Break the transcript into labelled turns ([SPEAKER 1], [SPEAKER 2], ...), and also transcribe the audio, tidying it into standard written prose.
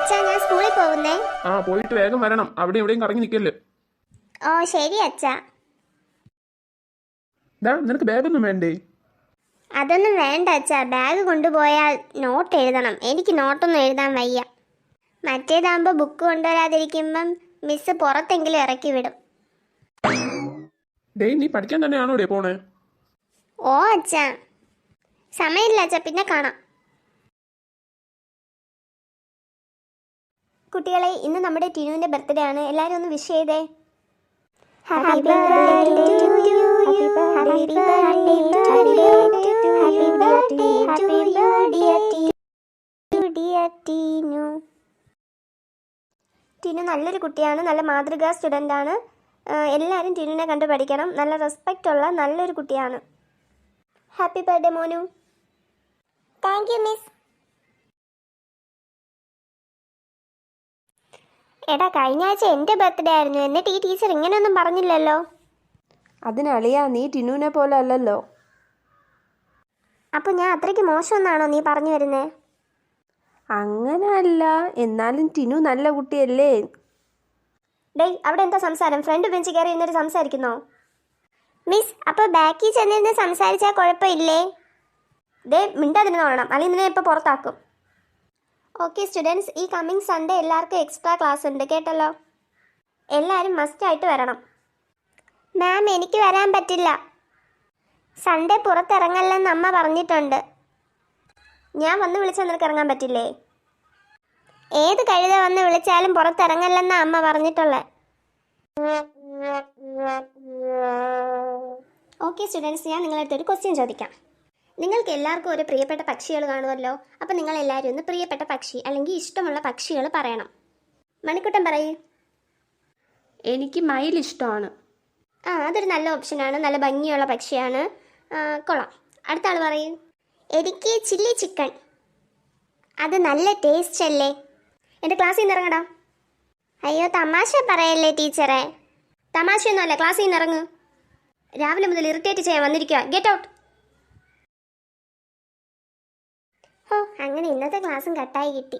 [SPEAKER 1] അച്ഛാ ഞാൻ സ്കൂളിൽ പോകുന്നേ.
[SPEAKER 2] ആ പോയിട്ട് വേഗം വരണം. അവിടെ എവിടെയും കറങ്ങി നിൽക്കല്ലേ.
[SPEAKER 1] ഓ ശരി അച്ഛാ.
[SPEAKER 2] നിനക്ക് ബാഗൊന്നും വേണ്ടേ?
[SPEAKER 1] അതൊന്നും വേണ്ട അച്ഛാ. ബാഗ് കൊണ്ടുപോയാൽ നോട്ട് എഴുതണം. എനിക്ക് നോട്ടൊന്നും എഴുതാൻ വയ്യ. മറ്റേതാകുമ്പോൾ ബുക്ക് കൊണ്ടുവരാതിരിക്കുമ്പം മിസ് പുറത്തെങ്കിലും ഇറക്കി വിടും.
[SPEAKER 2] നീ പഠിക്കാൻ തന്നെയാണോ പോണേ?
[SPEAKER 1] ഓ അച്ഛാ, സമയമില്ല അച്ഛാ, പിന്നെ കാണാം. കുട്ടികളെ, ഇന്ന് നമ്മുടെ ടിനുവിന്റെ ബർത്ത്ഡേ ആണ്. എല്ലാവരും ഒന്ന് വിഷ് ചെയ്തേ. Happy birthday to you, happy birthday to dear Tinu. Tinu നല്ലൊരു കുട്ടിയാണ്, നല്ല മാതൃകാ സ്റ്റുഡൻ്റ് ആണ്. എല്ലാവരും ടിനുവിനെ കണ്ട് പഠിക്കണം. നല്ല റെസ്പെക്റ്റ് ഉള്ള നല്ലൊരു കുട്ടിയാണ്. Happy birthday Monu. Thank you miss. എടാ, കഴിഞ്ഞ ആഴ്ച എൻ്റെ ബർത്ത്ഡേ ആയിരുന്നു, എന്നിട്ട് ഈ ടീച്ചർ ഇങ്ങനെയൊന്നും പറഞ്ഞില്ലല്ലോ.
[SPEAKER 3] അതിനളിയാ, നീ ടിനുവിനെ പോലെ അല്ലല്ലോ.
[SPEAKER 1] അപ്പോൾ ഞാൻ അത്രയ്ക്ക് മോശമെന്നാണോ നീ പറഞ്ഞു വരുന്നേ?
[SPEAKER 3] അങ്ങനെ അല്ല, എന്നാലും ടിനു നല്ല കുട്ടിയല്ലേ.
[SPEAKER 1] ഡേയ്, അവിടെ എന്താ സംസാരം? ഫ്രണ്ട് ബെഞ്ച് കയറി ഇരുന്നിട്ട് സംസാരിക്കുന്നോ? മിസ്, അപ്പോൾ ബാക്കിൽ ചെന്നിരുന്ന് സംസാരിച്ചാൽ കുഴപ്പമില്ലേ? മിണ്ടാതിരുന്ന് വേണം, അല്ലെങ്കിൽ നിന്നെ ഇപ്പോൾ പുറത്താക്കും. ഓക്കെ സ്റ്റുഡൻസ്, ഈ കമ്മിങ് സൺഡേ എല്ലാവർക്കും എക്സ്ട്രാ ക്ലാസ് ഉണ്ട് കേട്ടല്ലോ. എല്ലാവരും മസ്റ്റായിട്ട് വരണം. മാം, എനിക്ക് വരാൻ പറ്റില്ല. സൺഡേ പുറത്തിറങ്ങല്ലെന്ന് അമ്മ പറഞ്ഞിട്ടുണ്ട്. ഞാൻ വന്ന് വിളിച്ചാൽ നിനക്ക് ഇറങ്ങാൻ പറ്റില്ലേ? ഏത് കഴുത വന്ന് വിളിച്ചാലും പുറത്തിറങ്ങല്ലെന്ന് അമ്മ പറഞ്ഞിട്ടുള്ളത്. ഓക്കെ സ്റ്റുഡൻസ്, ഞാൻ നിങ്ങളടുത്ത് ഒരു ക്വസ്റ്റ്യൻ ചോദിക്കാം. നിങ്ങൾക്ക് എല്ലാവർക്കും ഒരു പ്രിയപ്പെട്ട പക്ഷികൾ കാണുമല്ലോ. അപ്പം നിങ്ങൾ എല്ലാവരും ഒന്ന് പ്രിയപ്പെട്ട പക്ഷി അല്ലെങ്കിൽ ഇഷ്ടമുള്ള പക്ഷികൾ പറയണം. മണിക്കുട്ടൻ പറയൂ.
[SPEAKER 3] എനിക്ക് മയിൽ ഇഷ്ടമാണ്.
[SPEAKER 1] അതൊരു നല്ല ഓപ്ഷനാണ്. നല്ല ഭംഗിയുള്ള പക്ഷിയാണ്. കൊള്ളാം. അടുത്ത ആൾ പറയൂ. എനിക്ക് ചില്ലി ചിക്കൻ. അത് നല്ല ടേസ്റ്റ് അല്ലേ? എൻ്റെ ക്ലാസ്സിൽ നിന്ന് ഇറങ്ങടാ. അയ്യോ, തമാശ പറയല്ലേ ടീച്ചറെ. തമാശയൊന്നുമല്ല, ക്ലാസ്സിൽ നിന്ന് ഇറങ്ങ്. രാവിലെ മുതൽ ഇറിറ്റേറ്റ് ചെയ്യാൻ വന്നിരിക്കുക. Get out. അങ്ങനെ ഇന്നത്തെ ക്ലാസ്സും കട്ടായി കിട്ടി.